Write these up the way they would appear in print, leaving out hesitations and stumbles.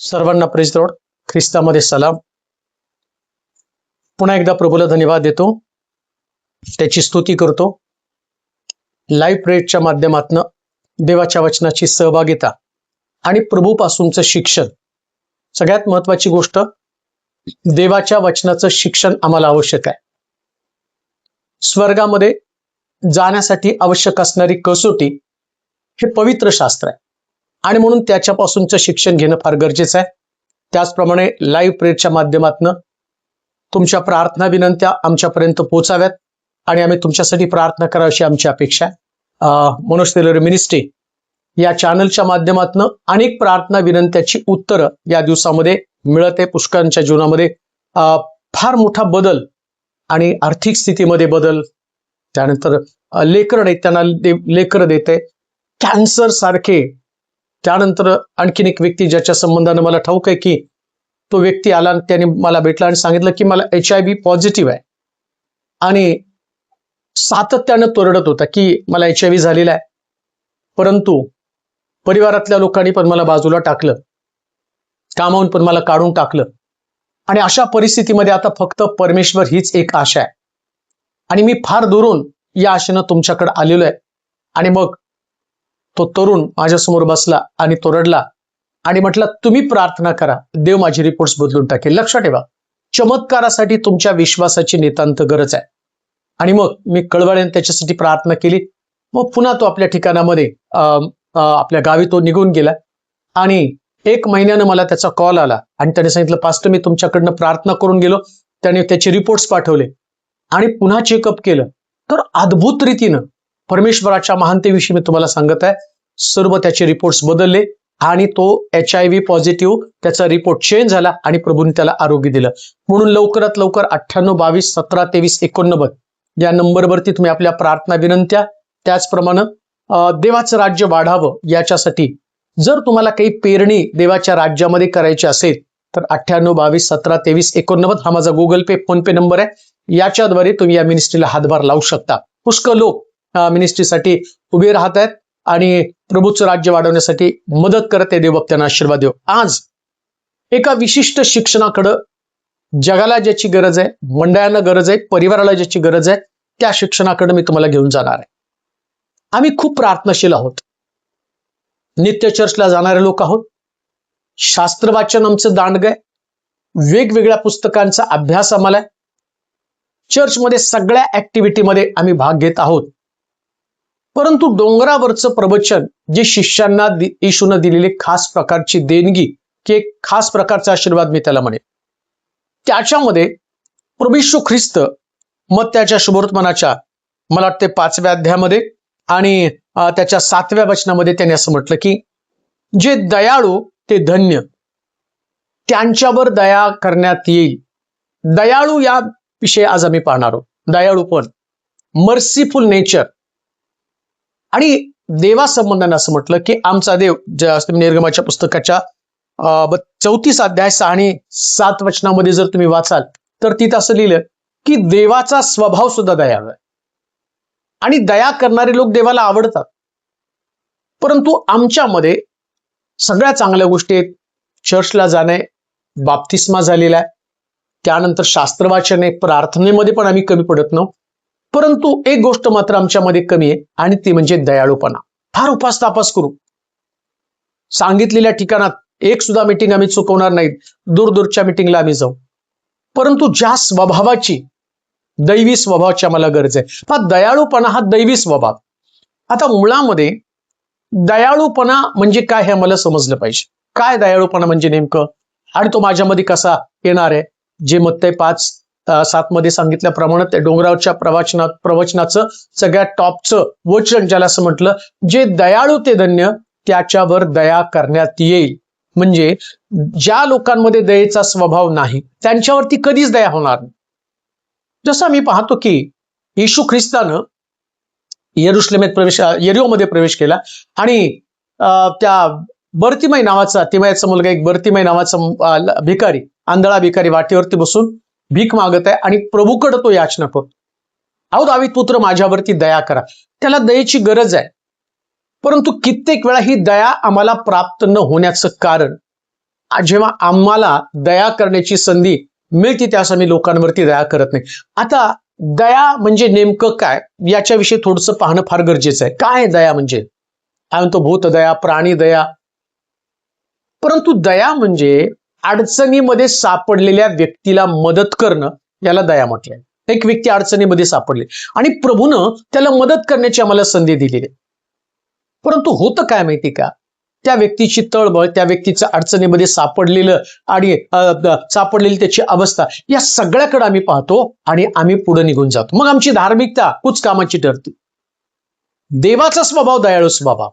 सर्वांना praise Lord, ख्रिस्तामध्ये सलाम. पुन्हा एकदा प्रभूला धन्यवाद देतो, त्याची स्तुती करतो. लाईव्ह प्रेयरच्या माध्यमातून देवाच्या वचनाची सहभागिता आणि प्रभूपासूनचं शिक्षण. सगळ्यात महत्वाची गोष्ट, देवाच्या वचनाचं शिक्षण आम्हाला आवश्यक आहे. स्वर्गामध्ये जाण्यासाठी आवश्यक असणारी कसोटी हे पवित्र शास्त्र आहे आणि म्हणून त्याच्यापासूनचं शिक्षण घेणं फार गरजेचं आहे. त्याचप्रमाणे लाईव्ह प्रेयरच्या माध्यमातून तुमच्या प्रार्थना विनंत्या आमच्यापर्यंत पोहोचाव्यात आणि आम्ही तुमच्यासाठी प्रार्थना करावी अशी आमची अपेक्षा आहे. मनोज टेलर मिनिस्ट्री या चॅनलच्या माध्यमातून अनेक प्रार्थना विनंत्याची उत्तरं या दिवसामध्ये मिळत आहे. पुष्कळांच्या जीवनामध्ये फार मोठा बदल आणि आर्थिक स्थितीमध्ये बदल, त्यानंतर लेकरं नाही त्यांना लेकरं देते, कॅन्सर सारखे. त्यानंतर आणखीन एक व्यक्ती ज्याच्या संबंधानं मला ठाऊक आहे की तो व्यक्ती आला आणि त्याने मला भेटला आणि सांगितलं की मला HIV पॉझिटिव्ह आहे आणि सातत्यानं तो रडत होता की मला HIV झालेला आहे. परंतु परिवारातल्या लोकांनी पण मला बाजूला टाकलं, कामावून पण मला काढून टाकलं आणि अशा परिस्थितीमध्ये आता फक्त परमेश्वर हीच एक आशा आहे आणि मी फार दुरून या आशेनं तुमच्याकडे आलेलो आहे. आणि मग तो तरुण माझ्यासमोर बसला आणि तो रडला आणि म्हटलं, तुम्ही प्रार्थना करा, देव माझी रिपोर्ट्स बदलून टाकेल. लक्षात ठेवा, चमत्कारासाठी तुमच्या विश्वासाची नितांत गरज आहे. आणि मग मी कळवळ्याने त्याच्यासाठी प्रार्थना केली. मग पुन्हा तो आपल्या ठिकाणामध्ये आपल्या गावी तो निघून गेला आणि 1 महिन्यानं मला त्याचा कॉल आला आणि त्याने सांगितलं, पास्टर मी तुमच्याकडनं प्रार्थना करून गेलो. त्याने त्याचे रिपोर्ट्स पाठवले आणि पुन्हा चेकअप केलं तर अद्भुत रीतीनं परमेश्वराच्या महानतेविषयी मी तुम्हाला सांगत आहे, सर्व त्याचे रिपोर्ट्स बदलले आणि तो HIV पॉझिटिव्ह, त्याचा रिपोर्ट चेंज झाला आणि प्रभूने त्याला आरोग्य दिलं. म्हणून लवकरात लवकर 98 22 17 23 89 या नंबरवरती तुम्ही आपल्या प्रार्थना विनंत्या, त्याचप्रमाणे देवाचं राज्य वाढावं याच्यासाठी जर तुम्हाला काही पेरणी देवाच्या राज्यामध्ये करायची असेल तर 98 22 17 23 89 हा माझा गुगल पे, फोन पे नंबर आहे. याच्याद्वारे तुम्ही या मिनिस्ट्रीला हातभार लावू शकता. पुष्कळ लोक मिनिस्ट्रीसाठी उभे राहत आहेत आणि प्रभूचं राज्य वाढवण्यासाठी मदत करत आहे. देव त्यांना आशीर्वाद देव. आज एका विशिष्ट शिक्षणाकडं जगाला ज्याची गरज आहे, मंडळांना गरज आहे, परिवाराला ज्याची गरज आहे, त्या शिक्षणाकडे मी तुम्हाला घेऊन जाणार आहे. आम्ही खूप प्रार्थनाशील आहोत, नित्य चर्चला जाणारे लोक आहोत, शास्त्र वाचन आमचं दांडगं आहे, वेगवेगळ्या पुस्तकांचा अभ्यास आम्हाला आहे, चर्चमध्ये सगळ्या ऍक्टिव्हिटीमध्ये आम्ही भाग घेत आहोत. परंतु डोंगरावरचं प्रवचन जे शिष्यांना येशूनं दिलेली खास प्रकारची देणगी की एक खास प्रकारचा आशीर्वाद मी त्याला म्हणेन, त्याच्यामध्ये प्रभू येशू ख्रिस्त मत्त्याच्या शुभवर्तमानाच्या मला वाटते 5व्या अध्यायामध्ये आणि त्याच्या 7व्या वचनामध्ये त्याने असं म्हटलं की जे दयाळू ते धन्य, त्यांच्यावर दया करण्यात येईल. दयाळू या विषयी आज आम्ही पाहणार आहोत. दयाळूपण, मर्सीफुल नेचर. आणि देवासंबंधाने असं म्हटलं की आमचा देव, निर्गमाच्या पुस्तकाच्या 34 अध्याय 6 आणि 7 वचनामध्ये जर तुम्ही वाचाल तर तिथं असं लिहिलं की देवाचा स्वभाव सुद्धा दयाळू आहे आणि दया करणारे लोक देवाला आवडतात. परंतु आमच्यामध्ये सगळ्या चांगल्या गोष्टी आहेत. चर्चला जाणे, बाप्तिस्मा झालेला आहे, त्यानंतर शास्त्र वाचन आहे, प्रार्थनेमध्ये पण आम्ही कमी पडत नव्हतो. परंतु एक गोष्ट मात्र आमच्यामध्ये कमी आहे आणि ती म्हणजे दयाळूपणा. फार उपास तापास करू, सांगितलेल्या ठिकाणात एक सुद्धा मीटिंग आम्ही चुकवणार नाहीत, दूरदूरच्या मीटिंगला आम्ही जाऊ. परंतु ज्या स्वभावाची, दैवी स्वभावाची आम्हाला गरज आहे, हा दयाळूपणा हा दैवी स्वभाव. आता मुळामध्ये दयाळूपणा म्हणजे काय हे आम्हाला समजलं पाहिजे. काय दयाळूपणा म्हणजे नेमकं आणि तो माझ्यामध्ये कसा येणार आहे. जे मत्ती 5:7 मध्ये सांगितल्याप्रमाणे त्या डोंगरावरच्या प्रवचनाचं सगळ्यात टॉपचं वचन ज्याला असं म्हटलं, जे दयाळू ते धन्य, त्याच्यावर दया करण्यात येईल. म्हणजे ज्या लोकांमध्ये दयेचा स्वभाव नाही त्यांच्यावरती कधीच दया होणार नाही. जसं आम्ही पाहतो की येशू ख्रिस्तानं यरीहोमध्ये प्रवेश केला आणि त्या बर्तिमय नावाचा, तिमयाचा मुलगा एक बर्तिमय नावाचा भिकारी, आंधळा भिकारी वाटेवरती बसून भीक मागत आहे आणि प्रभूकडे तो याचना करतो, अहो दावीद पुत्र माझ्यावरती दया करा. त्याला दयेची गरज आहे. परंतु कित्येक वेळा ही दया आम्हाला प्राप्त न होण्याचं कारण जेव्हा आम्हाला दया करण्याची संधी मिळते त्यास आम्ही लोकांवरती दया करत नाही. आता दया म्हणजे नेमकं काय याच्याविषयी थोडंसं पाहणं फार गरजेचं आहे. काय दया म्हणजे? काय म्हणतो भूत दया, प्राणी दया. परंतु दया म्हणजे अडचणीमध्ये सापडलेल्या व्यक्तीला मदत करणं, याला दया म्हटलंय. एक व्यक्ती अडचणीमध्ये सापडली आणि प्रभूनं त्याला मदत करण्याची आम्हाला संधी दिलेली आहे. परंतु होतं काय माहिती का, त्या व्यक्तीची तळमळ, त्या व्यक्तीचं अडचणीमध्ये सापडलेलं आणि सापडलेली त्याची अवस्था, या सगळ्याकडे आम्ही पाहतो आणि आम्ही पुढे निघून जातो. मग आमची धार्मिकता कुछ कामाची ठरते. देवाचा स्वभाव दयाळू स्वभाव.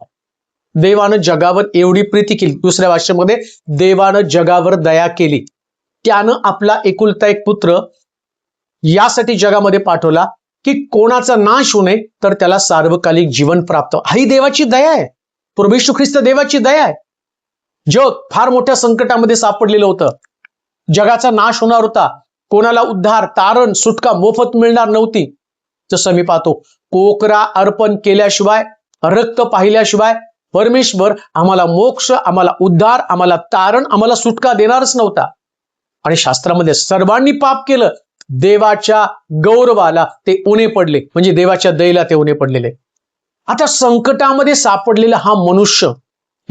देवानं जगावर एवढी प्रीती केली, दुसऱ्या भाषेमध्ये देवानं जगावर दया केली. त्यानं आपला एकुलता एक पुत्र यासाठी जगामध्ये पाठवला की कोणाचा नाश होऊ नये तर त्याला सार्वकालिक जीवन प्राप्त हो. ही देवाची दया आहे. प्रभू येशू ख्रिस्त देवाची दया आहे. जग फार मोठ्या संकटामध्ये सापडलेलं होतं. जगाचा नाश होणार होता. कोणाला उद्धार, तारण, सुटका मोफत मिळणार नव्हती. जसं मी पाहतो, कोकरा अर्पण केल्याशिवाय, रक्त पाहिल्याशिवाय परमेश्वर आम्हाला मोक्ष, आम्हाला उद्धार, आम्हाला तारण, आम्हाला सुटका देणारच नव्हता. आणि शास्त्रामध्ये सर्वांनी पाप केलं, देवाच्या गौरवाला ते उणे पडले, म्हणजे देवाच्या दयेला ते उणे पडलेले. आता संकटामध्ये सापडलेला हा मनुष्य,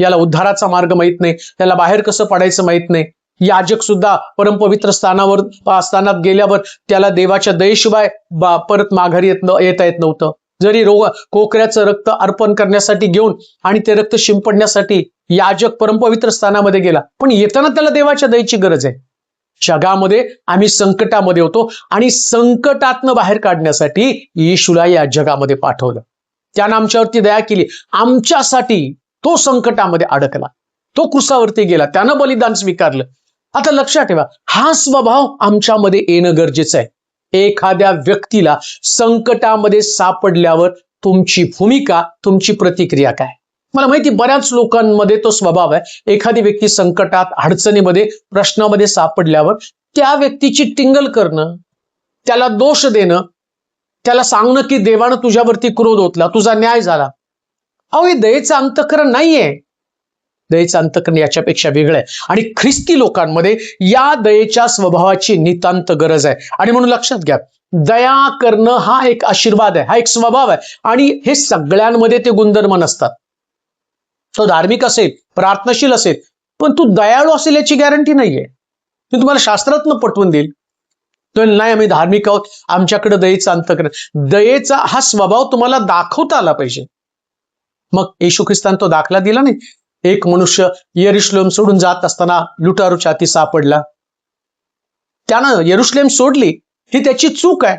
याला उद्धाराचा मार्ग माहित नाही, त्याला बाहेर कसं पडायचं माहित नाही. याजक सुद्धा परमपवित्र स्थानात गेल्यावर त्याला देवाच्या दयेशिवाय परत माघारी येता येत नव्हतं. जरी कोकऱ्याचं रक्त अर्पण करण्यासाठी घेऊन आणि ते रक्त शिंपडण्यासाठी याजक परमपवित्र स्थानामध्ये गेला, पण येताना त्याला देवाच्या दयेची गरज आहे. जगामध्ये आम्ही संकटामध्ये होतो आणि संकटातनं बाहेर काढण्यासाठी येशूला या जगामध्ये पाठवलं. त्यानं आमच्यावरती दया केली, आमच्यासाठी तो संकटामध्ये अडकला, तो क्रुसावरती गेला, त्यानं बलिदान स्वीकारलं. आता लक्षात ठेवा, हा स्वभाव आमच्यामध्ये येणं गरजेचं आहे. एखाद्या व्यक्तीला संकटामध्ये सापडल्यावर तुमची भूमिका, तुमची प्रतिक्रिया काय? मला माहिती बऱ्याच लोकांमध्ये तो स्वभाव आहे. एखादी व्यक्ती संकटात, अडचणीमध्ये, प्रश्नामध्ये सापडल्यावर त्या व्यक्तीची टिंगल करणं, त्याला दोष देणं, त्याला सांगणं की देवानं तुझ्यावरती क्रोध ओतला, तुझा न्याय झाला. अहो, हे दयेचं अंतःकरण नाहीये. दयेचं अंतःकरण याच्यापेक्षा वेगळं आहे. आणि ख्रिस्ती लोकांमध्ये या दयेच्या स्वभावाची नितांत गरज आहे. आणि म्हणून लक्षात घ्या, दया करणं हा एक आशीर्वाद आहे, हा एक स्वभाव आहे. आणि हे सगळ्यांमध्ये ते गुणधर्म नसतात. तो धार्मिक असेल, प्रार्थनाशील असेल, पण तू दयाळू असेल याची गॅरंटी नाहीये. मी तुम्हाला शास्त्रातनं पटवून देईल, नाही आम्ही धार्मिक आहोत, आमच्याकडे दयेचं अंतःकरण. दयेचा हा स्वभाव तुम्हाला दाखवता आला पाहिजे. मग येशू ख्रिस्तान तो दाखला दिला नाही. एक मनुष्य यरुशलेम सोडून जात असताना लुटारूच्या हाती सापडला. त्यानं यरुशलेम सोडली, ही त्याची चूक आहे.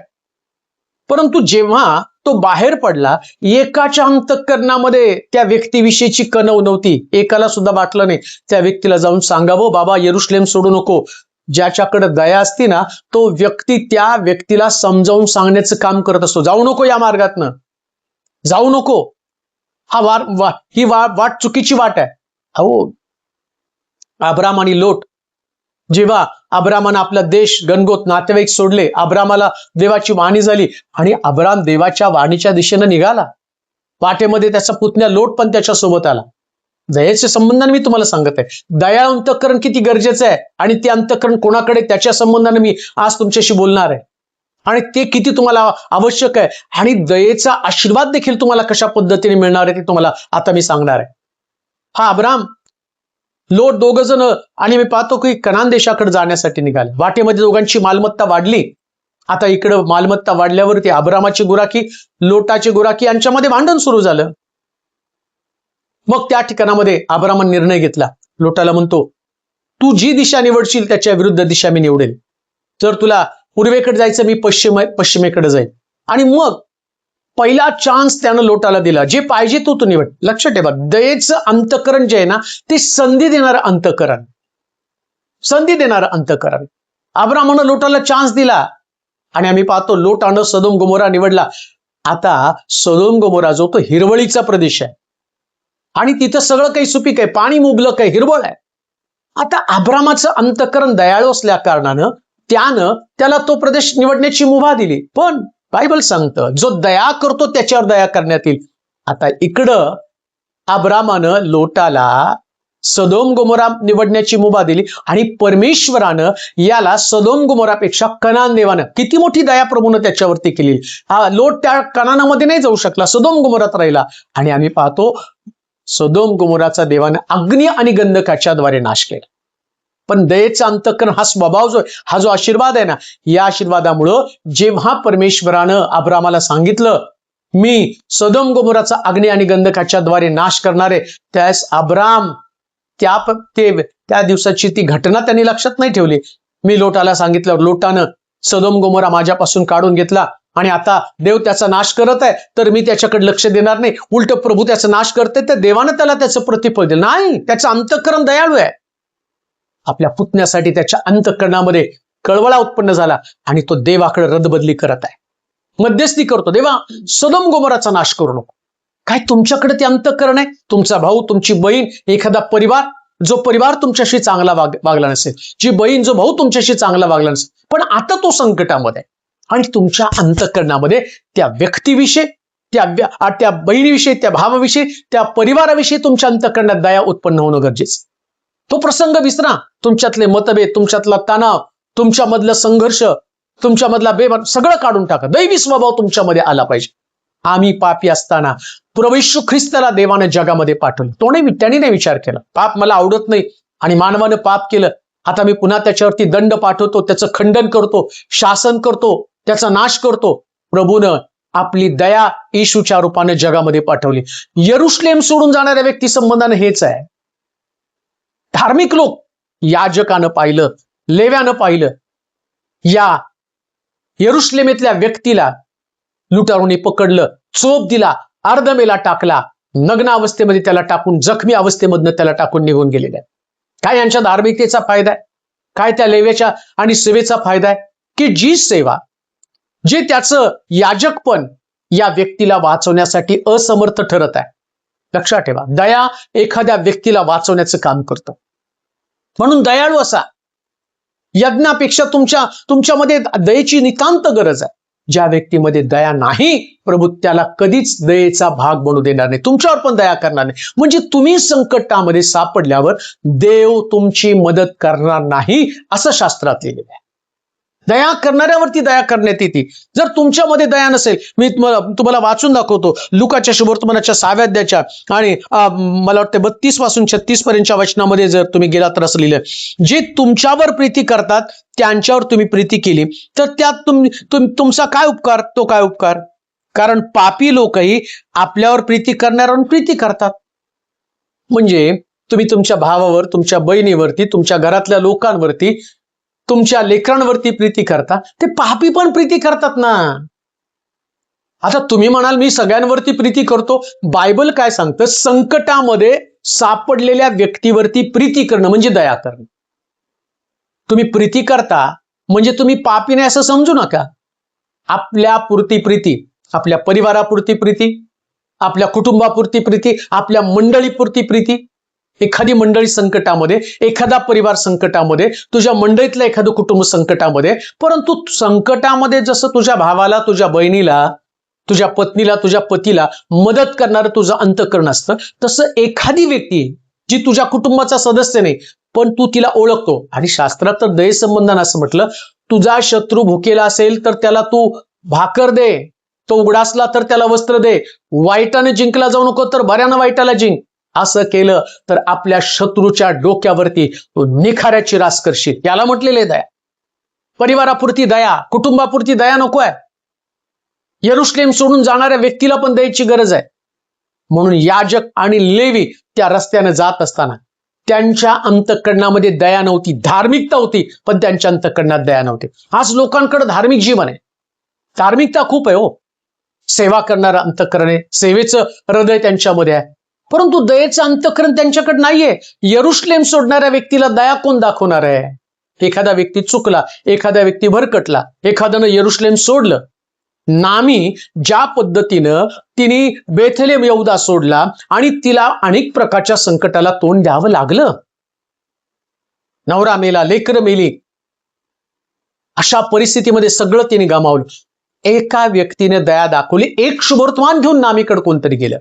परंतु जेव्हा तो बाहेर पडला, एकाच्या अंतःकरणामध्ये त्या व्यक्तीविषयीची कणव नव्हती. एकाला सुद्धा वाटलं नाही त्या व्यक्तीला जाऊन सांगावं, बाबा यरुशलेम सोडू नको. ज्याच्याकडे दया असते ना, तो व्यक्ती त्या व्यक्तीला समजावून सांगण्याचं काम करत असतो. जाऊ नको या मार्गातनं, जाऊ नको, ही वाट चुकीची वाट आहे. अहो, अब्राम आणि लोट, जेव्हा अब्रामानं आपला देश, गणगोत, नातेवाईक सोडले, अब्रामाला देवाची वाणी झाली आणि अब्राम देवाच्या वाणीच्या दिशेनं निघाला. वाटेमध्ये त्याचा पुतण्या लोट पण त्याच्या सोबत आला. दयेच्या संबंधाने मी तुम्हाला सांगत आहे, दयाळू अंतःकरण किती गरजेचं आहे आणि ते अंतःकरण कोणाकडे, त्याच्या संबंधाने मी आज तुमच्याशी बोलणार आहे. आणि ते किती तुम्हाला आवश्यक आहे आणि दयेचा आशीर्वाद देखील तुम्हाला कशा पद्धतीने मिळणार आहे ते तुम्हाला आता मी सांगणार आहे. हा अब्राम, लोट दोघ जण, आणि मी पाहतो की कनान देशाकडे जाण्यासाठी निघाले. वाटेमध्ये दोघांची मालमत्ता वाढली. आता इकडं मालमत्ता वाढल्यावरती अब्रामाची गुराखी, लोटाची गुराखी यांच्यामध्ये भांडण सुरू झालं. मग त्या ठिकाणामध्ये अब्रामाने निर्णय घेतला. लोटाला म्हणतो, तू जी दिशा निवडशील त्याच्या विरुद्ध दिशा मी निवडेल. जर तुला पूर्वेकडे जायचं, मी पश्चिमेकडे जाईल. आणि मग पहिला चान्स त्यानं लोटाला दिला, जे पाहिजे तू निवड. लक्षात ठेवा, दयेचं अंतःकरण जे आहे ना, ते संधी देणारं अंतःकरण, संधी देणारं अंतःकरण. अब्रामानं लोटाला चान्स दिला आणि आम्ही पाहतो लोटानं सदोम गोमोरा निवडला. आता सदोम गोमोरा जो तो हिरवळीचा प्रदेश आहे आणि तिथं सगळं काही सुपीक आहे, पाणी मुबलक आहे, हिरवळ आहे. आता अब्रामाचं अंतःकरण दयाळू असल्या कारणानं त्यानं त्याला तो प्रदेश निवडण्याची मुभा दिली. पण बायबल सांगतं, जो दया करतो त्याच्यावर दया करण्यात येईल. आता इकडं अब्रामानं लोटाला सदोम गोमोरा निवडण्याची मुभा दिली आणि परमेश्वरानं याला सदोम गोमोरापेक्षा कनान देवानं किती मोठी दया प्रभूनं त्याच्यावरती केली. हा लोट त्या कनानामध्ये नाही जाऊ शकला, सदोम गोमोरात राहिला. आणि आम्ही पाहतो सदोम गोमोराचा देवानं अग्नी आणि गंधकाच्याद्वारे नाश केला. पण दयेचा अंतःकरण हा स्वभाव जो हा जो आशीर्वाद आहे ना, या आशीर्वादामुळं जेव्हा परमेश्वरानं अब्रामाला सांगितलं मी सदोम गोमोराचा अग्नी आणि गंधकाच्याद्वारे नाश करणार आहे, त्यास अब्राम त्या दिवसाची ती घटना त्यांनी लक्षात नाही ठेवली. मी लोटाला सांगितलं, लोटानं सदोम गोमोरा माझ्यापासून काढून घेतला आणि आता देव त्याचा नाश करत आहे, तर मी त्याच्याकडे लक्ष देणार नाही, उलट प्रभू त्याचा नाश करते, तर देवानं त्याला त्याचं प्रतिफळ दिलं नाही. त्याचं अंतःकरण दयाळू आहे. आपल्या पुतण्यासाठी त्याच्या अंतःकरणामध्ये कळवळा उत्पन्न झाला आणि तो देवाकडे रदबदली करत आहे, मध्यस्थी करतो. देवा सदोम गोमोराचा नाश करू नको. काय तुमच्याकडे ते अंतःकरण आहे? तुमचा भाऊ, तुमची बहीण, एखादा परिवार, जो परिवार तुमच्याशी चांगला वागला नसेल, जी बहीण जो भाऊ तुमच्याशी चांगला वागला नसेल, पण आता तो संकटामध्ये आणि तुमच्या अंतःकरणामध्ये त्या व्यक्तीविषयी, त्या बहिणीविषयी, त्या भावाविषयी, त्या परिवाराविषयी तुमच्या अंतःकरणात दया उत्पन्न होणं गरजेचं. तो प्रसंग विसरा. तुमच्यातले मतभेद, तुमच्यातला तणाव, तुमच्यामधलं संघर्ष, तुमच्यामधला बेभान सगळं काढून टाका. दैवी स्वभाव तुमच्यामध्ये आला पाहिजे. आम्ही पापी असताना प्रभू येशू ख्रिस्ताला देवानं जगामध्ये पाठवलं. त्याने नाही विचार केला पाप मला आवडत नाही आणि मानवानं पाप केलं, आता मी पुन्हा त्याच्यावरती दंड पाठवतो, त्याचं खंडन करतो, शासन करतो, त्याचा नाश करतो. प्रभूनं आपली दया येशूच्या रूपाने जगामध्ये पाठवली. यरुशलेम सोडून जाणाऱ्या व्यक्ती संबंधानं हेच आहे. धार्मिक लोक, याजकानं पाहिलं, लेव्यानं पाहिलं, या यरुशलेमेतल्या व्यक्तीला लुटारूने पकडलं, चोप दिला, अर्धमेला टाकला, नग्न अवस्थेमध्ये त्याला टाकून, जखमी अवस्थेमधनं त्याला टाकून निघून गेलेले. काय यांच्या धार्मिकतेचा फायदा आहे? काय त्या लेव्याच्या आणि सेवेचा फायदा आहे? की जी सेवा, जे त्याचं याजकपण या व्यक्तीला वाचवण्यासाठी असमर्थ ठरत आहे. लक्षात ठेवा, दया एखाद्या व्यक्तीला वाचवण्याचं काम करतं. म्हणून दयाळू असा. यज्ञापेक्षा तुमच्यामध्ये दयेची नितांत गरज आहे. ज्या व्यक्तीमध्ये दया नाही, प्रभू त्याला कधीच दयेचा भाग बनू देणार नाही, तुमच्यावर पण दया करणार नाही. म्हणजे तुम्ही संकटामध्ये सापडल्यावर देव तुमची मदत करणार नाही, असं शास्त्रात लिहिलेलं आहे. दया करणाऱ्यावरती दया करण्यात येते. जर तुमच्यामध्ये दया नसेल, मी तुम्हाला वाचून दाखवतो लुकाच्या शुभवर्तमानाच्या 6व्या अध्यायाच्या आणि मला वाटतं 32 पासून 36 पर्यंतच्या वचनामध्ये जर तुम्ही गेलात तर असं लिहिलं, जे तुमच्यावर प्रीती करतात त्यांच्यावर तुम्ही प्रीती केली तर त्यात तुमचा काय उपकार? तो काय उपकार? कारण पापी लोकही आपल्यावर प्रीती करणाऱ्यावर प्रीती करतात. म्हणजे तुम्ही तुमच्या भावावर, तुमच्या बहिणीवरती, तुमच्या घरातल्या लोकांवरती, तुमच्या लेकरांवरती प्रीती करता, ते पापी पण प्रीती करतात ना. आता तुम्ही म्हणाल मी सगळ्यांवरती प्रीती करतो. बायबल काय सांगतं? संकटामध्ये सापडलेल्या व्यक्तीवरती प्रीती करणं म्हणजे दया करणं. तुम्ही प्रीती करता म्हणजे तुम्ही पापी नाही असं समजू नका. आपल्या पुरती प्रीती, आपल्या परिवारापुरती प्रीती, आपल्या कुटुंबापुरती प्रीती, आपल्या मंडळीपुरती प्रीती. एखादी मंडळी संकटामध्ये, एखादा परिवार संकटामध्ये, तुझ्या मंडळीतलं एखादं कुटुंब संकटामध्ये, परंतु संकटामध्ये जसं तुझ्या भावाला, तुझ्या बहिणीला, तुझ्या पत्नीला, तुझ्या पतीला मदत करणारं तुझं अंतःकरण असतं, तसं एखादी व्यक्ती जी तुझ्या कुटुंबाचा सदस्य नाही पण तू तिला ओळखतो. आणि शास्त्रात तर दये संबंधानं असं म्हटलं, तुझा शत्रू भुकेला असेल तर त्याला तू भाकर दे, तो उघडासला तर त्याला वस्त्र दे, वाईटाने जिंकला जाऊ नको तर बऱ्यानं वाईटाला जिंक. असं केलं तर आपल्या शत्रूच्या डोक्यावरती निखाऱ्याची रास करशील. याला म्हटलेले दया. परिवारापुरती दया, कुटुंबापुरती दया नको आहे. यरुशलेम सोडून जाणाऱ्या व्यक्तीला पण दयेची गरज आहे. म्हणून याजक आणि लेवी त्या रस्त्याने जात असताना त्यांच्या अंतःकरणामध्ये दया नव्हती, धार्मिकता होती, पण त्यांच्या अंतःकरणात दया नव्हती. आज लोकांकडे धार्मिक जीवन आहे, धार्मिकता खूप आहे हो, सेवा करणारं अंतःकरण आहे, सेवेचं हृदय त्यांच्यामध्ये आहे, परंतु दयेचं अंतःकरण त्यांच्याकडे नाहीये. यरुशलेम सोडणाऱ्या व्यक्तीला दया कोण दाखवणार आहे? एखादा व्यक्ती चुकला, एखादा व्यक्ती भरकटला, एखाद्यानं यरुशलेम सोडलं. नामी ज्या पद्धतीनं तिने बेथलेम यहूदा सोडला आणि तिला अनेक प्रकारच्या संकटाला तोंड द्यावं लागलं. नवरा मेला, लेकरं मेली, अशा परिस्थितीमध्ये सगळं तिने गमावलं. एका व्यक्तीने दया दाखवली, एक शुभवर्तमान घेऊन नामीकडे कोणतरी गेलं.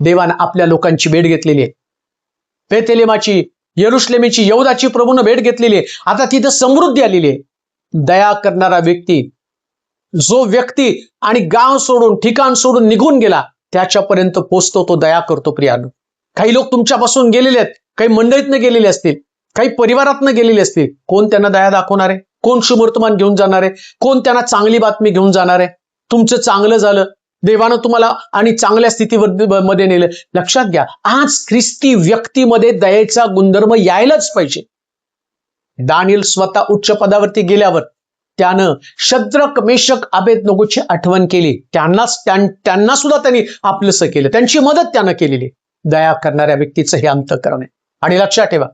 देवानं आपल्या लोकांची भेट घेतलेली आहे. बेथलेमाची, यरुशलेमेची, यहूदाची प्रभूनं भेट घेतलेली आहे. आता तिथं समृद्धी आलेली आहे. दया करणारा व्यक्ती, जो व्यक्ती आणि गाव सोडून, ठिकाण सोडून निघून गेला, त्याच्यापर्यंत पोचतो, तो दया करतो. प्रियानो, काही लोक तुमच्यापासून गेलेले आहेत, काही मंडळीतनं गेलेले असतील, काही परिवारातनं गेलेले असतील. कोण त्यांना दया दाखवणार आहे? कोण शुभवर्तमान घेऊन जाणार आहे? कोण त्यांना चांगली बातमी घेऊन जाणार आहे? तुमचं चांगलं झालं, देवानं तुम्हाला आणि चांगल्या स्थितीवर मध्ये नेलं. लक्षात घ्या, आज ख्रिस्ती व्यक्तीमध्ये दयेचा गुणधर्म यायलाच पाहिजे. दानिएल स्वतः उच्च पदावरती गेल्यावर त्यानं शद्रक, मेशक, अबेदनगोची आठवण केली. त्यांना सुद्धा त्यांनी आपलंसं केलं, त्यांची मदत त्यानं केलेली. दया करणाऱ्या व्यक्तीचं हे अंतःकरण आहे. आणि लक्षात ठेवा,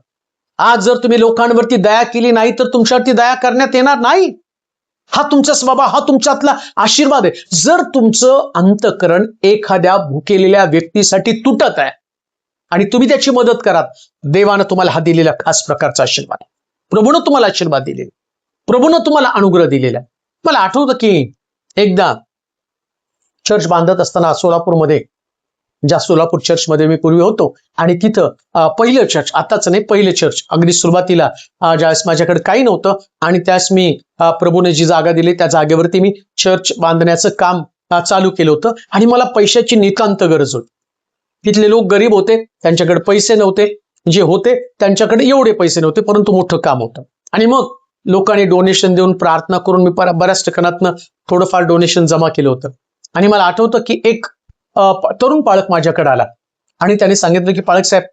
आज जर तुम्ही लोकांवरती दया केली नाही तर तुमच्यावरती दया करण्यात येणार नाही. हा तुमचा स्वभाव, हा तुमच्यातला आशीर्वाद आहे. जर तुमचं अंतःकरण एखाद्या भुकेलेल्या व्यक्तीसाठी तुटत आहे आणि तुम्ही त्याची मदत कराल, देवानं तुम्हाला हा दिलेला खास प्रकारचा आशीर्वाद आहे. प्रभूनं तुम्हाला आशीर्वाद दिलेला, प्रभूनं तुम्हाला अनुग्रह दिलेला. मला आठवतं की एकदा चर्च बांधत असताना सोलापूरमध्ये, ज्या सोलापूर चर्चमध्ये मी पूर्वी होतो, आणि तिथं पहिलं चर्च, आताच नाही, पहिलं चर्च, अगदी सुरुवातीला ज्यावेळेस माझ्याकडे काही नव्हतं आणि त्यास मी प्रभूने जी जागा दिली त्या जागेवरती मी चर्च बांधण्याचं काम चालू केलं होतं. आणि मला पैशाची नितांत गरज होती. तिथले लोक गरीब होते, त्यांच्याकडे पैसे नव्हते, जे होते त्यांच्याकडे एवढे पैसे नव्हते, परंतु मोठं काम होतं. आणि मग लोकांनी डोनेशन देऊन, प्रार्थना करून मी बऱ्याच ठिकाणातनं थोडंफार डोनेशन जमा केलं होतं. आणि मला आठवतं की एक तरुण पाळक माझ्याकडे आला आणि त्याने सांगितलं की पाळक साहेब,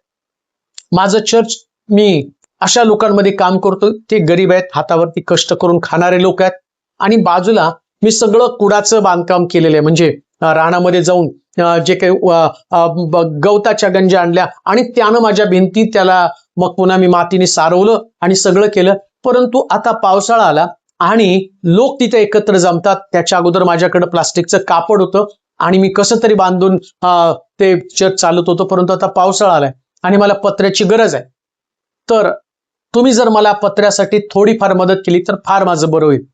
माझं चर्च, मी अशा लोकांमध्ये काम करतो, ते गरीब आहेत, हातावरती कष्ट करून खाणारे लोक आहेत, आणि बाजूला मी सगळं कुडाचं बांधकाम केलेलं आहे. म्हणजे रानामध्ये जाऊन जे काही गवताच्या गंजा आणल्या आणि त्यानं माझ्या भिंती, त्याला मग पुन्हा मी मातीने सारवलं आणि सगळं केलं. परंतु आता पावसाळा आला आणि लोक तिथे एकत्र जमतात. त्याच्या अगोदर माझ्याकडे प्लास्टिकचं कापड होतं आणि मी कसं तरी बांधून ते चर्च चालत होतं. परंतु आता पावसाळा आलाय आणि मला पत्र्याची गरज आहे. तर तुम्ही जर मला पत्र्यासाठी थोडीफार मदत केली तर फार माझं बरं होईल.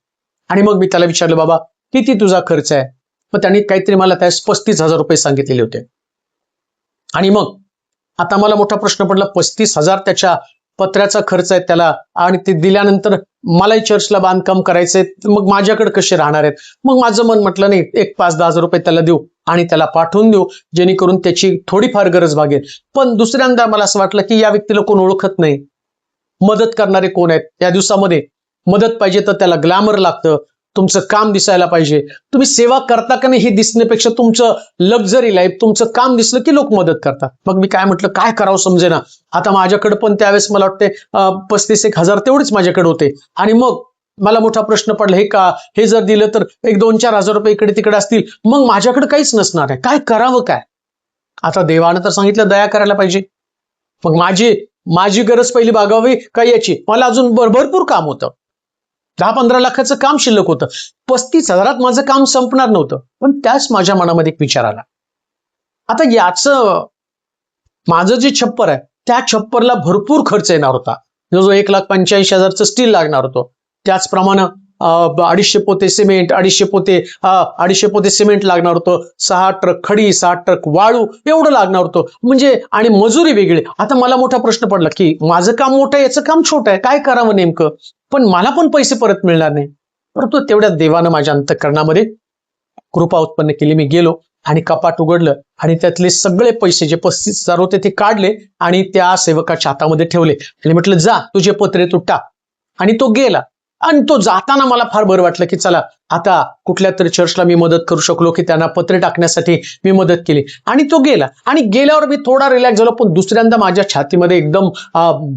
आणि मग मी त्याला विचारलं, बाबा किती तुझा खर्च आहे? मग त्यांनी काहीतरी मला त्यास 35,000 रुपये सांगितलेले होते. आणि मग आता मला मोठा प्रश्न पडला, 35,000 त्याच्या पत्र्याचा खर्च आहे त्याला, आणि ते दिल्यानंतर मलाही चर्चला बांधकाम करायचंय, मग माझ्याकडे कसे राहणार आहेत? मग माझं मन म्हटलं, नाही, एक 5-10 हजार रुपये त्याला देऊ आणि त्याला पाठवून देऊ, जेणेकरून त्याची थोडीफार गरज भागेल. पण दुसऱ्यांदा मला असं वाटलं की या व्यक्तीला कोण ओळखत नाही, मदत करणारे कोण आहेत? या दिवसामध्ये मदत पाहिजे तर त्याला ग्लॅमर लागतं, तुमचं काम दिसायला पाहिजे. तुम्ही सेवा करता का नाही हे दिसण्यापेक्षा तुमचं लक्झरी लाईफ, तुमचं काम दिसलं की लोक मदत करतात. मग मी काय म्हटलं, काय करावं समजेना. आता माझ्याकडे पण त्यावेळेस मला वाटते 35,000 तेवढेच माझ्याकडे होते. आणि मग मला मोठा प्रश्न पडला, हे जर दिलं तर 1-2-4 हजार रुपये इकडे तिकडे असतील, मग माझ्याकडे काहीच नसणार आहे, काय करावं काय? आता देवानं तर सांगितलं दया करायला पाहिजे. मग माझी गरज पहिली भागावी का याची? मला अजून भरपूर काम होतं. 10-15 लाखाचं काम शिल्लक होतं. 35,000 माझं काम संपणार नव्हतं. पण त्याच माझ्या मनामध्ये एक विचार आला, आता याचं माझं जे छप्पर आहे त्या छप्परला भरपूर खर्च येणार होता. जो 1,85,000चं स्टील लागणार होतं. त्याचप्रमाणे 250 पोते सिमेंट, 250 पोते सिमेंट लागणार होतं, 6 ट्रक खडी, 6 ट्रक वाळू, एवढं लागणार होतं. म्हणजे आणि मजुरी वेगळी. आता मला मोठा प्रश्न पडला की माझं काम मोठं आहे, याचं काम छोटं आहे, काय करावं नेमकं? पण मला पण पैसे परत मिळणार नाही. परंतु तेवढ्या देवानं माझ्या अंतःकरणामध्ये कृपा उत्पन्न केली. मी गेलो आणि कपाट उघडलं आणि त्यातले सगळे पैसे जे 35,000 होते ते काढले आणि त्या सेवकाच्या हातामध्ये ठेवले आणि म्हटलं, जा तुझे पत्रे तू टाक. आणि तो गेला. आणि तो जाताना मला फार बरं वाटलं की चला आता कुठल्या तरी चर्चला मी मदत करू शकलो, की त्यांना पत्रे टाकण्यासाठी मी मदत केली. आणि तो गेला. आणि गेल्यावर मी थोडा रिलॅक्स झालो. पण दुसऱ्यांदा माझ्या छातीमध्ये एकदम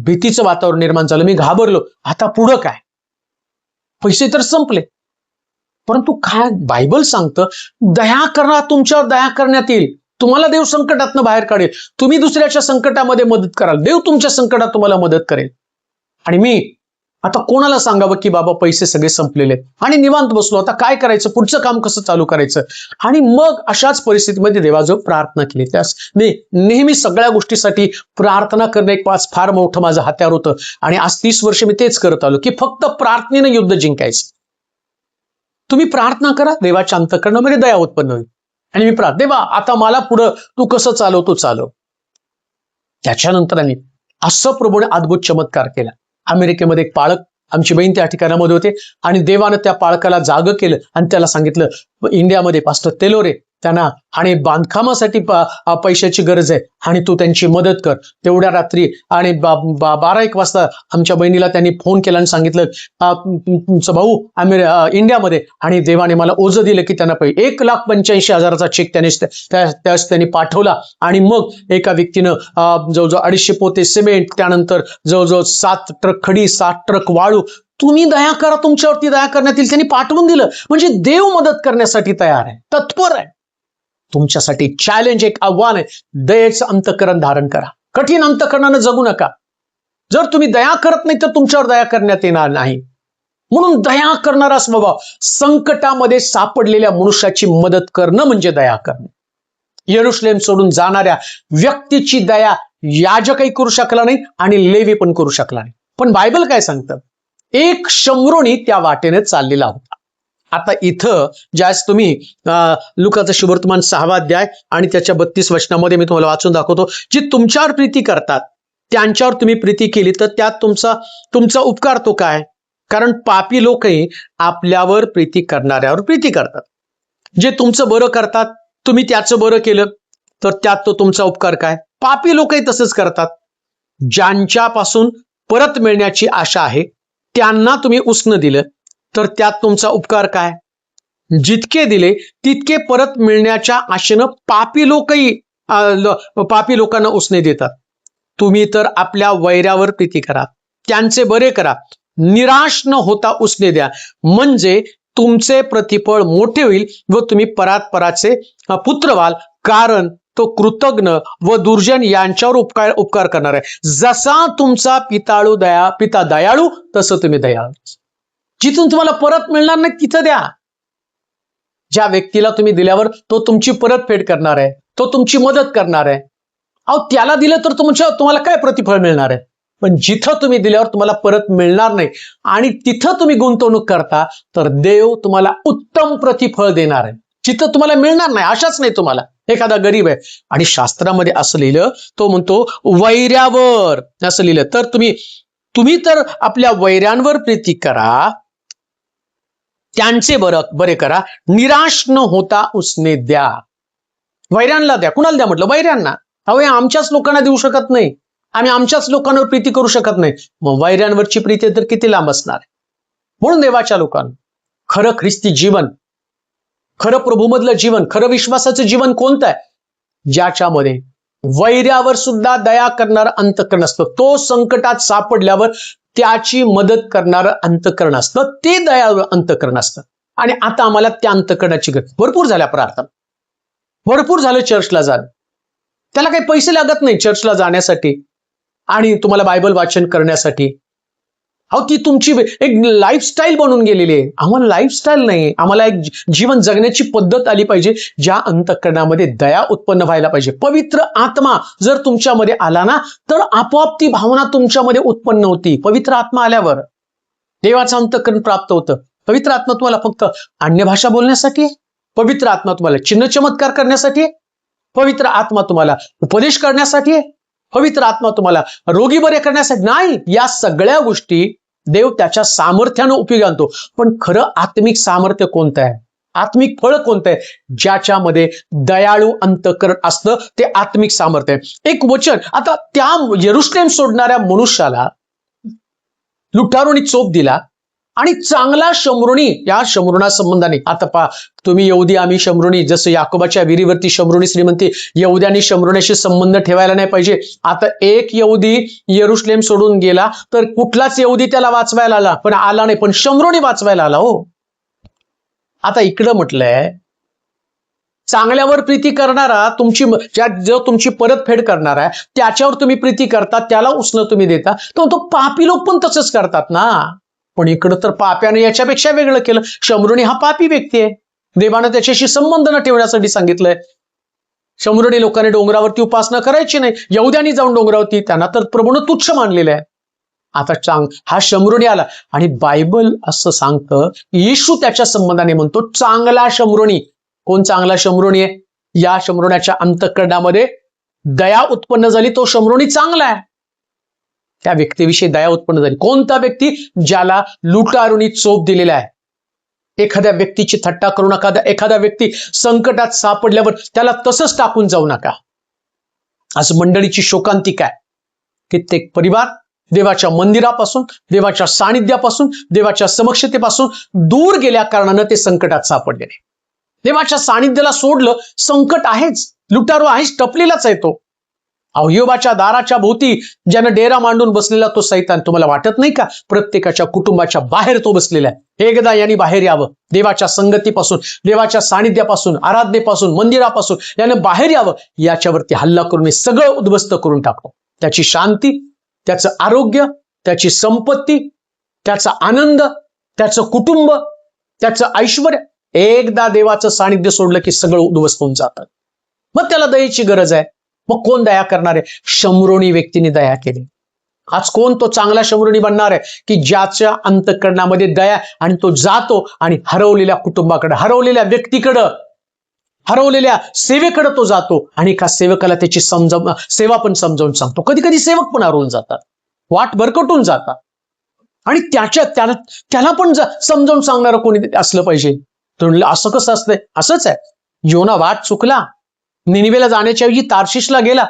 भीतीचं वातावरण निर्माण झालं. मी घाबरलो. आता पुढं काय? पैसे तर संपले. परंतु काय बायबल सांगतं, दया करा, तुमच्यावर दया करण्यात येईल. तुम्हाला देव संकटातनं बाहेर काढेल. तुम्ही दुसऱ्याच्या संकटामध्ये मदत कराल, देव तुमच्या संकटात तुम्हाला मदत करेल. आणि मी आता कोणाला सांगावं की बाबा पैसे सगळे संपलेले आणि निवांत बसलो, आता काय करायचं, पुढचं काम कसं चालू करायचं? आणि मग अशाच परिस्थितीमध्ये देवाजवळ प्रार्थना केली. त्यास मी नेहमी सगळ्या गोष्टीसाठी प्रार्थना करणं एक फार मोठं माझं हत्यार होतं. आणि आज 30 वर्ष मी तेच करत आलो की फक्त प्रार्थनेनं युद्ध जिंकायचं. तुम्ही प्रार्थना करा, देवाच्या अंतःकरणामध्ये दया उत्पन्न होईल. आणि मी देवा आता मला पुढं तू कसं चालवतो चालव. त्याच्यानंतर आणि असं प्रभूने अद्भुत चमत्कार केला. अमेरिकेमध्ये एक पाळक, आमची बहीण त्या ठिकाणामध्ये होते, आणि देवानं त्या पाळकाला जागं केलं आणि त्याला सांगितलं, इंडियामध्ये पास्टर तेलोरे त्यांना आणि बांधकामासाठी पैशाची गरज आहे आणि तू त्यांची मदत कर. तेवढ्या रात्री आणि 12-1 वाजता आमच्या बहिणीला त्यांनी फोन केला आणि सांगितलं, तुमचा भाऊ इंडियामध्ये, आणि देवाने मला ओझं दिलं की त्यांना 1,85,000चा चेक त्यांनी पाठवला. आणि मग एका व्यक्तीनं जवळजवळ 250 पोते सिमेंट, त्यानंतर जवळजवळ 7 ट्रक खडी, 7 ट्रक वाळू, तुम्ही दया करा, तुमच्यावरती दया करण्यात येईल, त्यांनी पाठवून दिलं. म्हणजे देव मदत करण्यासाठी तयार आहे, तत्पर आहे. तुमच्यासाठी चॅलेंज, एक आव्हान आहे, दयेचं अंतःकरण धारण करा. कठीण अंतःकरणानं जगू नका. जर तुम्ही दया करत नाही तर तुमच्यावर दया करण्यात येणार नाही. म्हणून दया करणारा स्वभाव, संकटामध्ये सापडलेल्या मनुष्याची मदत करणं म्हणजे दया करणं. यरुशलेम सोडून जाणाऱ्या व्यक्तीची दया याजकही करू शकला नाही आणि लेवी पण करू शकला नाही. पण बायबल काय सांगतं, एक शमरोनी त्या वाटेने चाललेला होता. आता इथं ज्यास तुम्ही लुकाचं शुभवर्तमान 6वा अध्याय आणि त्याच्या 32 वचनामध्ये मी तुम्हाला वाचून दाखवतो, जी तुमच्यावर प्रीती करतात त्यांच्यावर तुम्ही प्रीती केली तर त्यात तुमचा उपकार तो काय? कारण पापी लोकही आपल्यावर प्रीती करणाऱ्यावर प्रीती करतात. जे तुमचं बरं करतात, तुम्ही त्याचं बरं केलं तर त्यात तो तुमचा उपकार काय? पापी लोकही तसंच करतात. ज्यांच्यापासून परत मिळण्याची आशा आहे त्यांना तुम्ही उसनं दिलं तर त्यात तुमचा उपकार काय? जितके दिले तितके परत मिळण्याच्या आशेनं पापी लोकांना उसने देतात. तुम्ही तर आपल्या वैऱ्यावर प्रीती करा, त्यांचे बरे करा, निराश न होता उसने द्या, म्हणजे तुमचे प्रतिफळ मोठे होईल व तुम्ही परात्पराचे पुत्र व्हाल. कारण तो कृतज्ञ व दुर्जन यांच्यावर उपकार करणार आहे. जसा तुमचा पिता दयाळू तसं तुम्ही दयाळू. जिथून तुम्हाला परत मिळणार नाही तिथं द्या. ज्या व्यक्तीला तुम्ही दिल्यावर तो तुमची परतफेड करणार आहे, तो तुमची मदत करणार आहे. अहो, त्याला दिलं तर तुम्हाला काय प्रतिफळ मिळणार आहे? पण जिथं तुम्ही दिल्यावर तुम्हाला परत मिळणार नाही आणि तिथं तुम्ही गुंतवणूक करता तर देव तुम्हाला उत्तम प्रतिफळ देणार आहे. जिथं तुम्हाला मिळणार नाही, आशाच नाही तुम्हाला. एखादा गरीब आहे आणि शास्त्रामध्ये असं लिहिलं, तो म्हणतो वैऱ्यावर असं लिहिलं, तर तुम्ही तर आपल्या वैऱ्यांवर प्रीती करा, त्यांचे बरे करा, निराश न होता उसने द्या. वैऱ्यांना द्या. कुणाला द्या म्हटलं? वैऱ्यांना. अहो, आमच्याच लोकांना देऊ शकत नाही, आम्ही आमच्याच लोकांवर प्रीती करू शकत नाही, मग वैऱ्यांवरची प्रीती तर किती लांब असणार. म्हणून देवाच्या लोकांना खरं ख्रिस्ती जीवन, खरं प्रभूमधलं जीवन, खरं विश्वासाचं जीवन कोणतं आहे? ज्याच्यामध्ये वैऱ्यावर सुद्धा दया करणारं अंतःकरण असतं. तो संकटात सापडल्यावर त्याची मदत करणारं अंतःकरण असतं, ते दयाळू अंतःकरण असतं. आणि आता आम्हाला त्या अंतःकरणाची गरज. भरपूर झाल्या प्रार्थना, भरपूर झालं चर्चला जाणं. त्याला काही पैसे लागत नाही चर्चला जाण्यासाठी आणि तुम्हाला बायबल वाचन करण्यासाठी. अहो, ती तुमची एक लाईफस्टाईल बनून गेलेली आहे. आम्हाला लाईफस्टाईल नाही, आम्हाला एक जीवन जगण्याची पद्धत आली पाहिजे, ज्या अंतःकरणामध्ये दया उत्पन्न व्हायला पाहिजे. पवित्र आत्मा जर तुमच्यामध्ये आला ना तर आपोआप ती भावना तुमच्यामध्ये उत्पन्न होती. पवित्र आत्मा आल्यावर देवाचं अंतःकरण प्राप्त होतं. पवित्र आत्मा तुम्हाला फक्त अन्य भाषा बोलण्यासाठी आहे? पवित्र आत्मा तुम्हाला चिन्ह चमत्कार करण्यासाठी आहे? पवित्र आत्मा तुम्हाला उपदेश करण्यासाठी आहे? पवित्र आत्मा तुम्हाला रोगी बरे करण्यासाठी नाही. या सगळ्या गोष्टी देव त्याच्या सामर्थ्यानं उपयोगी आणतो. पण खरं आत्मिक सामर्थ्य कोणतं आहे? आत्मिक फळ कोणतं आहे? ज्याच्यामध्ये दयाळू अंतःकरण असतं, ते आत्मिक सामर्थ्य आहे. एक वचन, आता त्या यरुशलेम सोडणाऱ्या मनुष्याला लुटारूनी चोप दिला आणि चांगला शमरुणी, या शमरुणा संबंधाने, आता पहा तुम्ही यहुदी आम्ही शमरुणी, जसं याकोबाच्या विहिरीवरती शमरुणी श्रीमंती, यहुद्यांनी शमरुण्याशी संबंध ठेवायला नाही पाहिजे. आता एक यहुदी यरुशलेम सोडून गेला तर कुठलाच यहुदी त्याला वाचवायला आला नाही, पण शमरुणी वाचवायला आला. हो, आता इकडं म्हटलंय चांगल्यावर प्रीती करणारा, जो तुमची परतफेड करणार आहे त्याच्यावर तुम्ही प्रीती करता, त्याला उसनं तुम्ही देता. तो पापी लोक पण तसंच करतात ना. पण इकडं तर पाप्याने याच्यापेक्षा वेगळं केलं. शमरुणी हा पापी व्यक्ती आहे, देवानं त्याच्याशी संबंध न ठेवण्यासाठी सांगितलंय. शमरुणी लोकांनी डोंगरावरती उपासना करायची नाही. यहुद्यांनी जाऊन डोंगरावरती, त्यांना तर प्रभूनं तुच्छ मानलेलं आहे. आता हा शमरुणी आला आणि बायबल असं सांगतं, येशू त्याच्या संबंधाने म्हणतो चांगला शमरुणी. कोण चांगला शमरुणी आहे? या शमरुण्याच्या अंतःकरणामध्ये दया उत्पन्न झाली, तो शमरुणी चांगला आहे. त्या व्यक्तीविषयी दया उत्पन्न झाली. कोणता व्यक्ती? ज्याला लुटारूनी चोप दिलेला आहे. एखाद्या व्यक्तीची थट्टा करू नका. एखादा व्यक्ती संकटात सापडल्यावर त्याला तसंच टाकून जाऊ नका. आज मंडळीची शोकांतिका आहे. कित्येक परिवार देवाच्या मंदिरापासून, देवाच्या सानिध्यापासून, देवाच्या समक्षतेपासून दूर गेल्या कारणानं ते संकटात सापडले नाही. देवाच्या सानिध्याला सोडलं, संकट आहेच, लुटारू आहेच, टपलेलाच आहे तो. अवयवाच्या दाराच्या भोवती ज्यानं डेरा मांडून बसलेला तो सैतान, तुम्हाला वाटत नाही का प्रत्येकाच्या कुटुंबाच्या बाहेर तो बसलेला आहे? एकदा यांनी बाहेर यावं, देवाच्या संगतीपासून, देवाच्या सानिध्यापासून, आराधनेपासून, मंदिरापासून यानं बाहेर यावं. याच्यावरती हल्ला करून सगळं उद्ध्वस्त करून टाकतो. त्याची शांती, त्याचं आरोग्य, त्याची संपत्ती, त्याचा आनंद, त्याचं कुटुंब, त्याचं ऐश्वर, एकदा देवाचं सानिध्य सोडलं की सगळं उद्ध्वस्त होऊन जातं. मग त्याला दयेची गरज आहे. मग कोण दया करणार आहे? शमरोणी व्यक्तीने दया केली. आज कोण तो चांगला शमरोणी बनणार आहे? की ज्याच्या अंतःकरणामध्ये दया, आणि तो जातो आणि हरवलेल्या कुटुंबाकडे, हरवलेल्या व्यक्तीकडं, हरवलेल्या सेवेकडे तो जातो आणि एका सेवकाला त्याची सेवा पण समजावून सांगतो. कधी कधी सेवक पण हरवून जातात, वाट भरकटून जातात, आणि त्याला पण समजावून सांगणारं कोणी असलं पाहिजे. तर असं कसं असतंय? असंच आहे. योना वाट चुकला, निनिवेला जाण्याच्या ऐवजी तार्शिशला गेला.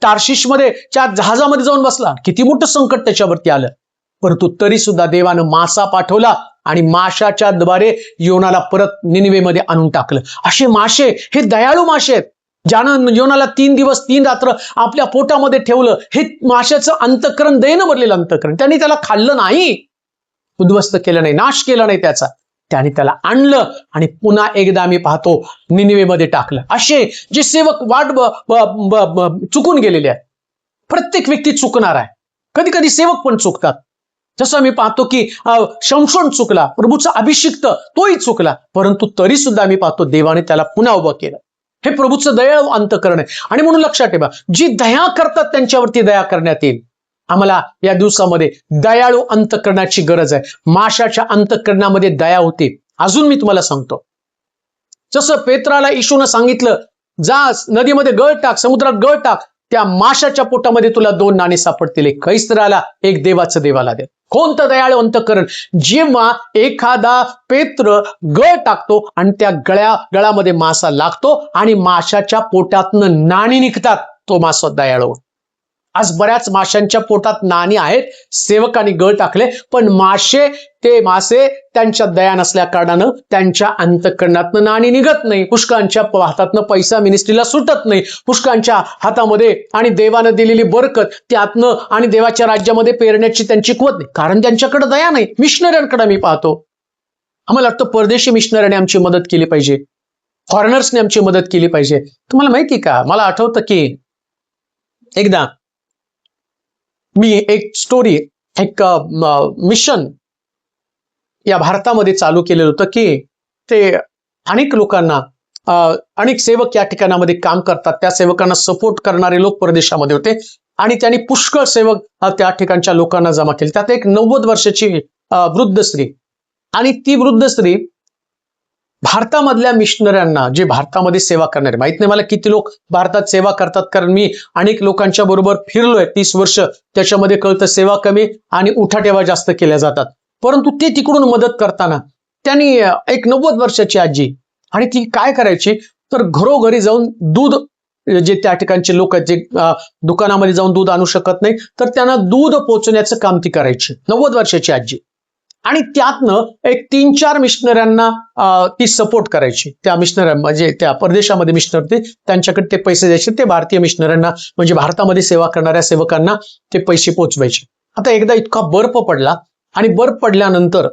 तार्शिशमध्ये त्या जहाजामध्ये जाऊन बसला. किती मोठं संकट त्याच्यावरती आलं, परंतु तरी सुद्धा देवानं मासा पाठवला आणि माशाच्या द्वारे योनाला परत निनिवेमध्ये आणून टाकलं. असे मासे हे दयाळू मासे आहेत, ज्यानं योनाला 3 दिवस 3 रात्र आपल्या पोटामध्ये ठेवलं. हे माशाचं अंतःकरण दयेनं भरलेलं अंतःकरण. त्यांनी त्याला खाल्लं नाही, उद्ध्वस्त केलं नाही, नाश केला नाही त्याचा. त्याने त्याला आणलं आणि पुन्हा एकदा आम्ही पाहतो निनिवेमध्ये टाकलं. असे जे सेवक वाट चुकून गेलेले आहेत. प्रत्येक व्यक्ती चुकणार आहे. कधी कधी सेवक पण चुकतात. जसं आम्ही पाहतो की शमशोन चुकला, प्रभूचा अभिषिक्त तोही चुकला, परंतु तरी सुद्धा आम्ही पाहतो देवाने त्याला पुन्हा उभं केलं. हे प्रभूचं दयाळू अंतःकरण आहे. आणि म्हणून लक्षात ठेवा, जी दया करतात त्यांच्यावरती दया करण्यात येईल. आम्हाला या दिवसामध्ये दयाळू अंतःकरणाची गरज आहे. माशाच्या अंतःकरणामध्ये दया होती. अजून मी तुम्हाला सांगतो, जसं पेत्राला येशूनं सांगितलं, जा नदीमध्ये गळ टाक, समुद्रात गळ टाक, त्या माशाच्या पोटामध्ये तुला 2 नाणी सापडतील, एक कैसराला, एक देवाचं देवाला दे. कोणतं दयाळू अंतःकरण? जेव्हा एखादा पेत्र गळ टाकतो आणि त्या गळामध्ये मासा लागतो आणि माशाच्या पोटातनं नाणी निघतात, तो मासा दयाळू. आज बऱ्याच माशांच्या पोटात नाणी आहेत, सेवकांनी गळ टाकले, पण मासे त्यांच्या दया नसल्या कारणानं त्यांच्या अंतःकरणातनं नाणी निघत नाही. पुष्कळांच्या हातातनं पैसा मिनिस्ट्रीला सुटत नाही. पुष्कळांच्या हातामध्ये आणि देवानं दिलेली बरकत त्यातनं आणि देवाच्या राज्यामध्ये पेरण्याची त्यांची कुवत नाही, कारण त्यांच्याकडे दया नाही. मिशनऱ्यांकडे मी पाहतो, आम्हाला वाटतं परदेशी मिशनऱ्यांनी आमची मदत केली पाहिजे, फॉरेनर्सने आमची मदत केली पाहिजे. तुम्हाला माहिती का, मला आठवतं की एकदा मी एक स्टोरी, एक मिशन या भारतामध्ये चालू केलेलं होतं की ते अनेक लोकांना, अनेक सेवक या ठिकाणामध्ये काम करतात, त्या सेवकांना सपोर्ट करणारे लोक परदेशामध्ये होते आणि त्यांनी पुष्कळ सेवक त्या ठिकाणच्या लोकांना जमा केले. त्यात एक 90 वर्षाची वृद्ध स्त्री, आणि ती वृद्ध स्त्री भारतामधल्या मिशनऱ्यांना, जे भारतामध्ये सेवा करणारे, माहित नाही मला किती लोक भारतात सेवा करतात, कारण मी अनेक लोकांच्या बरोबर फिरलोय 30 वर्ष, त्याच्यामध्ये कळतं सेवा कमी आणि उठाठेवा जास्त केल्या जातात. परंतु ते तिकडून मदत करताना त्यांनी एक 90 वर्षाची आजी, आणि ती काय करायची तर घरोघरी जाऊन दूध, जे त्या ठिकाणचे लोक आहेत, जे दुकानामध्ये जाऊन दूध आणू शकत नाही, तर त्यांना दूध पोचवण्याचं काम ती करायची. 90 वर्षाची आजी. आणि त्यातनं एक 3-4 मिशनऱ्यांना ती सपोर्ट करायची. त्या मिशनऱ्या म्हणजे त्या परदेशामध्ये मिशनर होते, त्यांच्याकडे ते पैसे द्यायचे, ते भारतीय मिशनऱ्यांना म्हणजे भारतामध्ये सेवा करणाऱ्या सेवकांना ते पैसे पोचवायचे. आता एकदा इतका बर्फ पडला आणि बर्फ पडल्यानंतर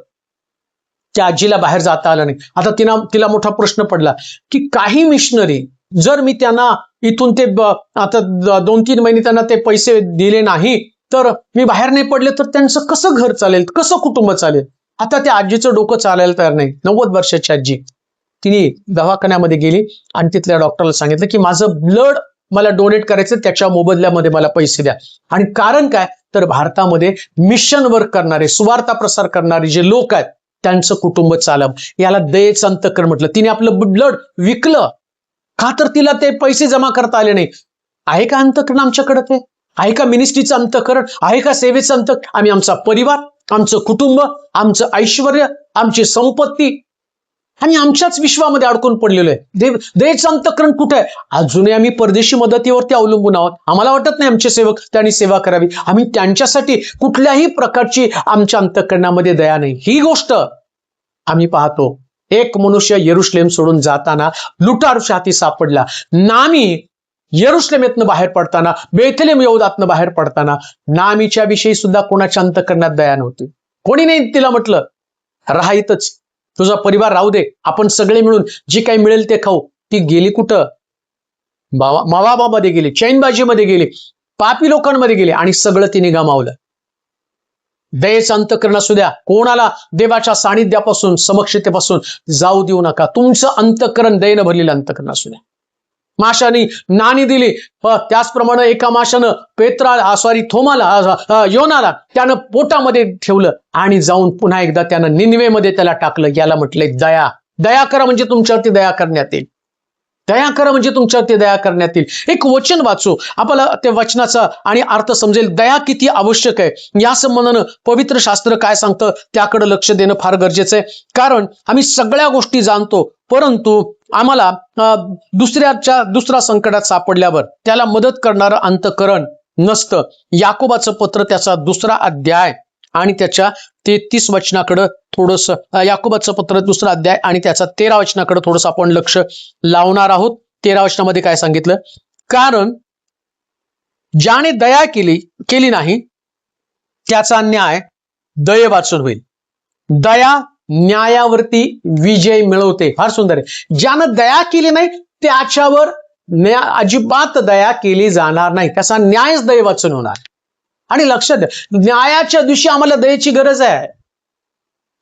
त्या आजीला बाहेर जाता आलं नाही. आता तिला मोठा प्रश्न पडला की काही मिशनरी, जर मी त्यांना इथून ते आता 2-3 महिने त्यांना ते पैसे दिले नाही, तर मी बाहेर नाही पडले, तर त्यांचं कसं घर चालेल, कसं कुटुंब चालेल. आता त्या आजीचं डोकं चालायला तयार नाही. 90 वर्षाची आजी, तिने दवाखान्यामध्ये गेली आणि तिथल्या डॉक्टरला सांगितलं की माझं ब्लड मला डोनेट करायचं, त्याच्या मोबदल्यामध्ये मला पैसे द्या. आणि कारण काय, तर भारतामध्ये मिशन वर्क करणारे, सुवार्ता प्रसार करणारे जे लोक आहेत, त्यांचं कुटुंब चालव. याला दयेचं अंतःकरण म्हटलं. तिने आपलं ब्लड विकलं का, तर तिला ते पैसे जमा करता आले नाही. आहे का अंतःकरण आमच्याकडे? ते आहे का मिनिस्ट्रीचं अंतःकरण, आहे का सेवेचं अंतःकरण? आम्ही आमचा परिवार, आमचं कुटुंब, आमचं ऐश्वर, आमची संपत्ती आणि आमच्याच विश्वामध्ये अडकून पडलेलो आहे. देवाचं अंतःकरण कुठे आहे? अजूनही आम्ही परदेशी मदतीवरती अवलंबून आहोत. आम्हाला वाटत नाही आमचे सेवक त्यांनी सेवा करावी. आम्ही त्यांच्यासाठी कुठल्याही प्रकारची आमच्या अंतःकरणामध्ये दया नाही. ही गोष्ट आम्ही पाहतो. एक मनुष्य यरुशलेम सोडून जाताना लुटारूच्या हाती सापडला. नामी यरुशलेमेतनं बाहेर पडताना, बेथलेम यहूदातनं बाहेर पडताना नामीच्या विषयी सुद्धा कोणाच्या अंतःकरणात दया नव्हती. कोणी नाही तिला म्हटलं राहायतच, तुझा परिवार राहू दे, आपण सगळे मिळून जे काही मिळेल ते खाऊ. ती गेली कुठं? मवाबामध्ये गेली, चैनबाजीमध्ये गेली, पापी लोकांमध्ये गेली आणि सगळं तिने गमावलं. दयेचं अंतःकरण असू द्या. कोणाला देवाच्या सानिध्यापासून, समक्षतेपासून जाऊ देऊ नका. तुमचं अंतःकरण दयेनं भरलेलं अंतःकरण असू द्या. माशाने नाणी दिली, त्याचप्रमाणे एका माशानं थोमाला, योनाला त्यानं पोटामध्ये ठेवलं आणि जाऊन पुन्हा एकदा त्यानं निनवेमध्ये त्याला टाकलं. याला म्हटलंय दया. दया करा म्हणजे तुमच्यावरती दया करण्यात येईल. दया करा म्हणजे तुमच्यावरती दया करण्यात येईल. एक वचन वाचू, आपल्याला ते वचनाचा आणि अर्थ समजेल. दया किती आवश्यक आहे या संबंधानं पवित्र शास्त्र काय सांगतं त्याकडे लक्ष देणं फार गरजेचं आहे. कारण आम्ही सगळ्या गोष्टी जाणतो, परंतु आम्हाला दुसरा संकटात सापडल्यावर त्याला मदत करणारं अंतःकरण नसतं. याकोबाचं पत्र त्याचा 2 अध्याय आणि त्याच्या 33 वचनाकडे थोडंसं, याकोबाचं पत्र 2 अध्याय आणि त्याचा 13 वचनाकडे थोडंसं आपण लक्ष लावणार आहोत. 13 वचनामध्ये काय सांगितलं? कारण ज्याने दया केली नाही त्याचा न्याय दये वाचून होईल. दया न्यायावरती विजय मिळवते. फार सुंदर आहे. ज्यानं दया केली नाही त्याच्यावर अजिबात दया केली जाणार नाही. त्याचा न्यायच दये वाचून होणार. आणि लक्षात द्या, न्यायाच्या दिवशी आम्हाला दयेची गरज आहे.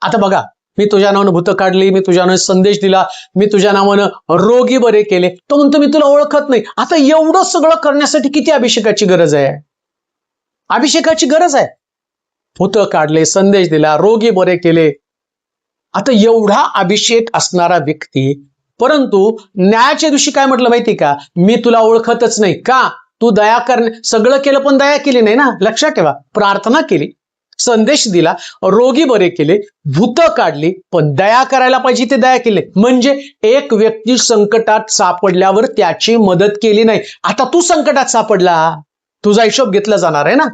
आता बघा, मी तुझ्या नावानं भूत काढली, मी तुझ्या नावानं संदेश दिला, मी तुझ्या नावानं रोगी बरे केले, तो म्हणतो मी तुला ओळखत नाही. आता एवढं सगळं करण्यासाठी किती अभिषेकाची गरज आहे? अभिषेकाची गरज आहे. भूत काढले, संदेश दिला, रोगी बरे केले. आता एवढा अभिषेक असणारा व्यक्ती, परंतु न्यायाच्या दिवशी काय म्हटलं माहिती का? मी तुला ओळखतच नाही. का? तू दया सगळं केलं पण दया केली नाही ना. लक्षात ठेवा, प्रार्थना केली, संदेश दिला, रोगी बरे केले, भूत काढली, पण दया करायला पाहिजे ते दया केले. म्हणजे एक व्यक्ती संकटात सापडल्यावर त्याची मदत केली नाही. आता तू संकटात सापडला, तुझा हिशोब घेतला जाणार आहे ना.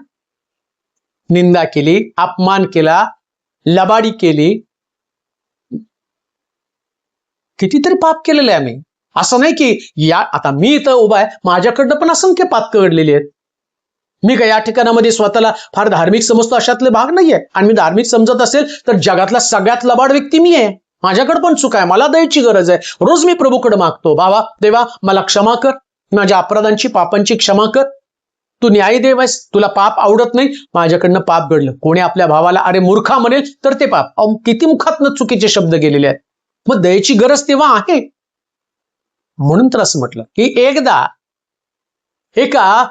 निंदा केली, अपमान केला, लबाडी केली, कितीतरी पाप केलेले आहे आम्ही. असं नाही की आता मी इथं उभा आहे, माझ्याकडनं पण असंख्य पाप घडलेली आहेत. मी काय या ठिकाणामध्ये स्वतःला फार धार्मिक समजतो अशातले भाग नाहीये. आणि मी धार्मिक समजत असेल तर जगातला सगळ्यात लबाड व्यक्ती मी आहे. माझ्याकडे पण चूक आहे, मला दयेची गरज आहे. रोज मी प्रभूकडे मागतो, बाबा देवा मला क्षमा कर, माझ्या अपराधांची पापांची क्षमा कर. तू न्यायी देव आहेस, तुला पाप आवडत नाही, माझ्याकडनं पाप घडलं. कोणी आपल्या भावाला अरे मूर्खा म्हणेल तर ते पाप. किती मुखातनं चुकीचे शब्द गेलेले आहेत. मग दयेची गरज तेव्हा आहे. म्हणून तर असं म्हटलं की एकदा एका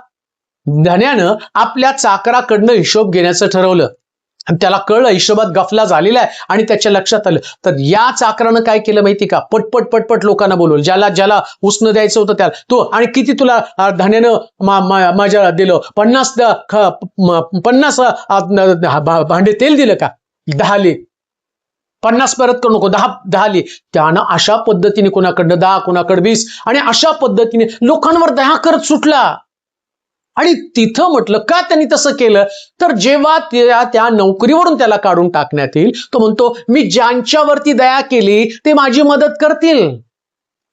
धन्यानं आपल्या चाकराकडनं हिशोब घेण्याचं ठरवलं आणि त्याला कळलं हिशोबात गफला झालेला आहे आणि त्याच्या लक्षात आलं. तर या चाकरानं काय केलं माहिती का? पटपट लोकांना बोलवलं, ज्याला उसनं द्यायचं होतं त्याला. तो आणि किती तुला धन्यानं माझ्या दिलं? 50 भांडे तेल दिलं का? 10 ले. 50 परत करू नको, 10 ले. त्यानं अशा पद्धतीने कोणाकडनं 10, कोणाकडे 20 आणि अशा पद्धतीने लोकांवर दया करत सुटला. आणि तिथं म्हटलं का त्यांनी तसं केलं? तर जेव्हा त्या नोकरीवरून त्याला काढून टाकण्यात येईल, तो म्हणतो मी ज्यांच्यावरती दया केली ते माझी मदत करतील.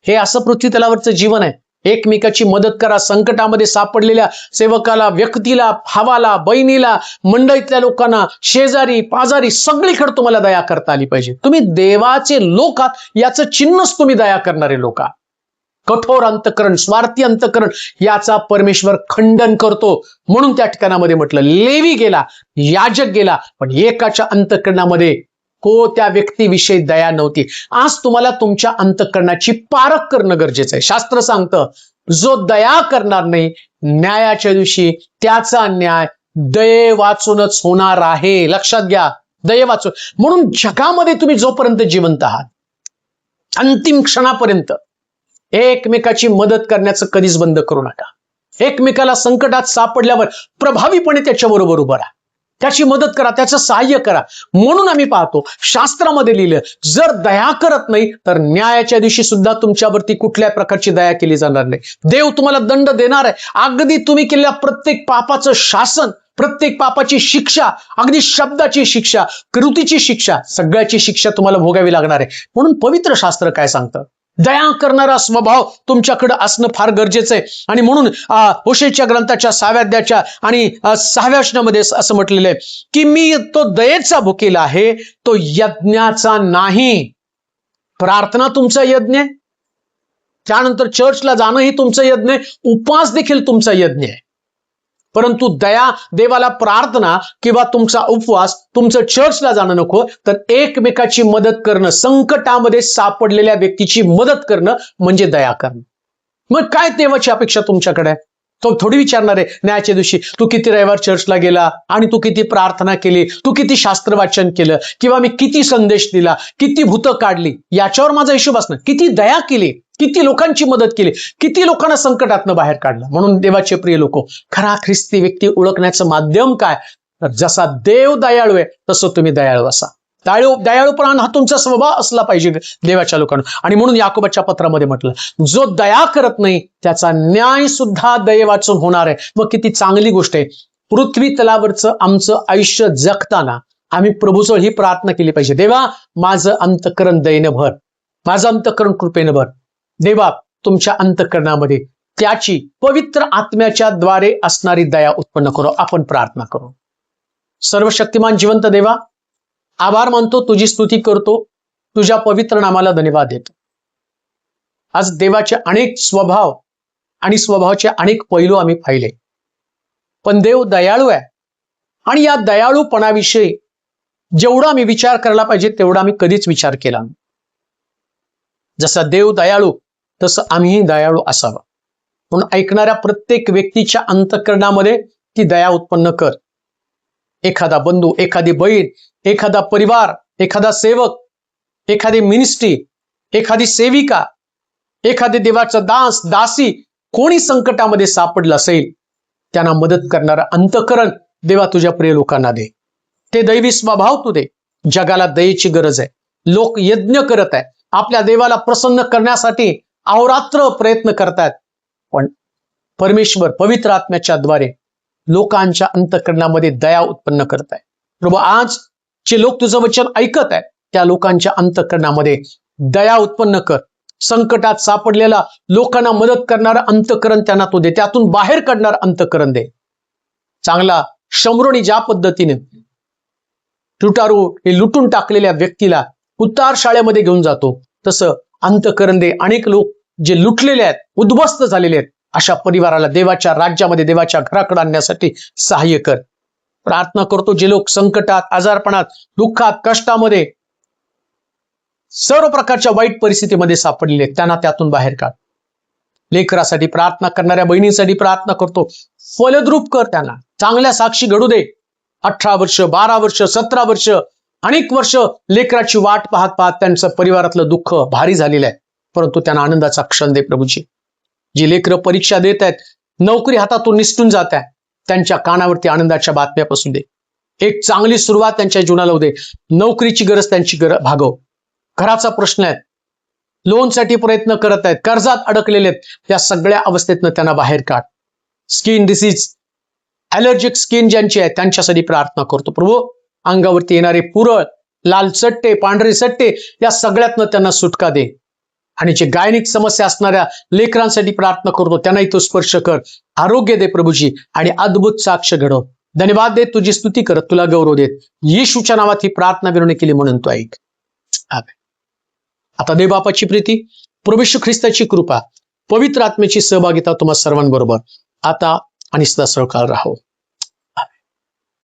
हे असं पृथ्वी तलावरचं जीवन आहे. एकमेकाची मदत करा. संकटामध्ये सापडलेल्या सेवकाला, व्यक्तीला, भावाला, बहिणीला, मंडळीतल्या लोकांना, शेजारी पाजारी सगळीकडे तुम्हाला दया करता आली पाहिजे. तुम्ही देवाचे लोक आहात याचं चिन्हच तुम्ही दया करणारे लोक आहात. कठोर अंतःकरण, स्वार्थी अंतःकरण याचा परमेश्वर खंडन करतो. म्हणून त्या ठिकाणामध्ये म्हटलं लेवी गेला, याजक गेला, पण एकाच्या अंतःकरणामध्ये त्या व्यक्तीविषयी दया नव्हती. आज तुम्हाला तुमच्या अंतःकरणाची पारख करणं गरजेचं आहे. शास्त्र सांगतं जो दया करणार नाही न्यायाच्या दिवशी त्याचा न्याय दये वाचूनच होणार आहे. लक्षात घ्या, दये वाचून. म्हणून जगामध्ये तुम्ही जोपर्यंत जिवंत आहात अंतिम क्षणापर्यंत एकमेकाची मदत करण्याचं कधीच बंद करू नका. एकमेकाला संकटात सापडल्यावर प्रभावीपणे त्याच्याबरोबर उभं राहा, त्याची मदत करा, त्याचं सहाय्य करा. म्हणून आम्ही पाहतो शास्त्रामध्ये लिहिलं, जर दया करत नाही तर न्यायाच्या दिवशी सुद्धा तुमच्यावरती कुठल्या प्रकारची दया केली जाणार नाही. देव तुम्हाला दंड देणार आहे. अगदी तुम्ही केलेल्या प्रत्येक पापाचं शासन, प्रत्येक पापाची शिक्षा, अगदी शब्दाची शिक्षा, कृतीची शिक्षा, सगळ्याची शिक्षा तुम्हाला भोगावी लागणार आहे. म्हणून पवित्र शास्त्र काय सांगतं? दया करणारा स्वभाव तुमच्याकडे असणं फार गरजेचं आहे. आणि म्हणून होशेच्या ग्रंथाच्या 6व्या अध्यायाच्या आणि 6व्या वचनामध्ये असं म्हटलेलं आहे की मी तो दयेचा भुकेला आहे, तो यज्ञाचा नाही. प्रार्थना तुमचा यज्ञ आहे, त्यानंतर चर्चला जाणं ही तुमचं यज्ञ आहे, उपवास देखील तुमचा यज्ञ आहे. परंतु दया, देवाला प्रार्थना किंवा तुमचा उपवास, तुमचं चर्चला जाणं नको, तर एकमेकाची मदत करणं, संकटामध्ये सापडलेल्या व्यक्तीची मदत करणं म्हणजे दया करणं. मग काय देवाची अपेक्षा तुमच्याकडे आहे? तो थोडी विचारणार आहे न्यायाच्या दिवशी तू किती रविवार चर्चला गेला आणि तू किती प्रार्थना केली, तू किती शास्त्र वाचन केलं, किंवा मी किती संदेश दिला, किती भूतं काढली, याच्यावर माझा हिशोब असणार. किती दया केली, किती लोकांची मदत केली, किती लोकांना संकटातनं बाहेर काढलं. म्हणून देवाचे प्रिय लोक, खरा ख्रिस्ती व्यक्ती ओळखण्याचं माध्यम काय? तर जसा देव दयाळू आहे तसं तुम्ही दयाळू असा. दयाळूपणा हा तुमचा स्वभाव असला पाहिजे देवाच्या लोकांना. आणि म्हणून याकोबाच्या पत्रामध्ये म्हटलं, जो दया करत नाही त्याचा न्याय सुद्धा दये वाचून होणार आहे. मग किती चांगली गोष्ट आहे. पृथ्वी तलावरचं आमचं आयुष्य जगताना आम्ही प्रभूजवळ ही प्रार्थना केली पाहिजे, देवा माझं अंतःकरण दयेनं भर, माझं अंतःकरण कृपेनं भर. देवा तुमच्या अंतःकरणामध्ये त्याची पवित्र आत्म्याच्या द्वारे असणारी दया उत्पन्न करो. आपण प्रार्थना करू. सर्वशक्तिमान जिवंत देवा, आभार मानतो, तुझी स्तुती करतो, तुझ्या पवित्र नामाला धन्यवाद देतो. आज देवाचे अनेक स्वभाव आणि स्वभावाचे अनेक पैलू आम्ही पाहिले, पण देव दयाळू आहे. आणि या दयाळूपणाविषयी जेवढा आम्ही विचार करायला पाहिजे तेवढा आम्ही कधीच विचार केला नाही. जसा देव दयाळू तसं आम्हीही दयाळू असावं. म्हणून ऐकणाऱ्या प्रत्येक व्यक्तीच्या अंतःकरणामध्ये ती दया उत्पन्न कर. एखादा बंधू, एखादी बहीण, एखादा परिवार, एखादा सेवक, एखादी मिनिस्ट्री, एखादी सेविका, एखादे देवाचा दास, दासी, कोणी संकटामध्ये सापडलं असेल त्यांना मदत करणारं अंतःकरण देवा तुझ्या प्रिय लोकांना दे. ते दैवी स्वभाव तू दे. जगाला दयेची गरज आहे. लोक यज्ञ करत आहेत, आपल्या देवाला प्रसन्न करण्यासाठी अहोरात्र प्रयत्न करतायत, पण परमेश्वर पवित्र आत्म्याच्या द्वारे लोकांच्या अंतःकरणामध्ये दया उत्पन्न करत आहे. प्रभू, आज जे लोक तुझं वचन ऐकत आहेत त्या लोकांच्या अंतःकरणामध्ये दया उत्पन्न कर. संकटात सापडलेला लोकांना मदत करणारं अंतःकरण त्यांना तू दे. त्यातून बाहेर काढणारं अंतःकरण दे. चांगला शमरोनी ज्या पद्धतीने लुटारू हे लुटून टाकलेल्या व्यक्तीला उतार शाळेमध्ये घेऊन जातो, तसं अंतःकरण दे. अनेक लोक जे लुटलेले आहेत, उद्ध्वस्त झालेले आहेत, अशा परिवाराला देवाच्या राज्यामध्ये, देवाच्या घराकडे आणण्यासाठी सहाय्य कर. प्रार्थना करतो, जे लोक संकटात, आजारपणात, दुःखात, कष्टामध्ये, सर्व प्रकारच्या वाईट परिस्थितीमध्ये सापडलेले आहेत, त्यांना त्यातून बाहेर काढ. लेकरासाठी प्रार्थना करणाऱ्या बहिणींसाठी प्रार्थना करतो, फलद्रूप कर. त्यांना चांगल्या साक्षी घडू दे. 18 वर्ष, 12 वर्ष, 17 वर्ष, अनेक वर्ष लेकराची वाट पाहत पाहत त्यांचं परिवारातलं दुःख भारी झालेलं आहे, परंतु त्यांना आनंदाचा क्षण दे प्रभूजी. जी लेकरं परीक्षा देत आहेत, नोकरी हातातून निसटून जात आहे, त्यांच्या कानावरती आनंदाच्या बातम्या पसू दे. एक चांगली सुरुवात त्यांच्या जीवनाला होऊ दे. नोकरीची गरज त्यांची भागव. घराचा प्रश्न आहे, लोनसाठी प्रयत्न करत आहेत, कर्जात अडकलेले आहेत, त्या सगळ्या अवस्थेतनं त्यांना बाहेर काढ. स्किन डिसीज, ॲलर्जिक स्किन ज्यांची आहे त्यांच्यासाठी प्रार्थना करतो प्रभू. अंगावरती येणारे पुरळ, लाल चट्टे, पांढरे चट्टे, या सगळ्यातनं त्यांना सुटका दे. आणि जे गायनिक समस्या असणाऱ्या लेकरांसाठी प्रार्थना करतो, त्यांनाही तो स्पर्श कर. आरोग्य दे प्रभूजी आणि अद्भुत साक्ष घडव. धन्यवाद देत, तुझी स्तुती करत, तुला गौरव देत. येशूच्या नावात ही प्रार्थना विनवणी केली म्हणून तो ऐक. आमेन. आता देवबापाची प्रीती, प्रभू येशू ख्रिस्ताची कृपा, पवित्र आत्म्याची सहभागिता तुम्हा सर्वांबरोबर आता आणि सदा सदाकाळ राहो.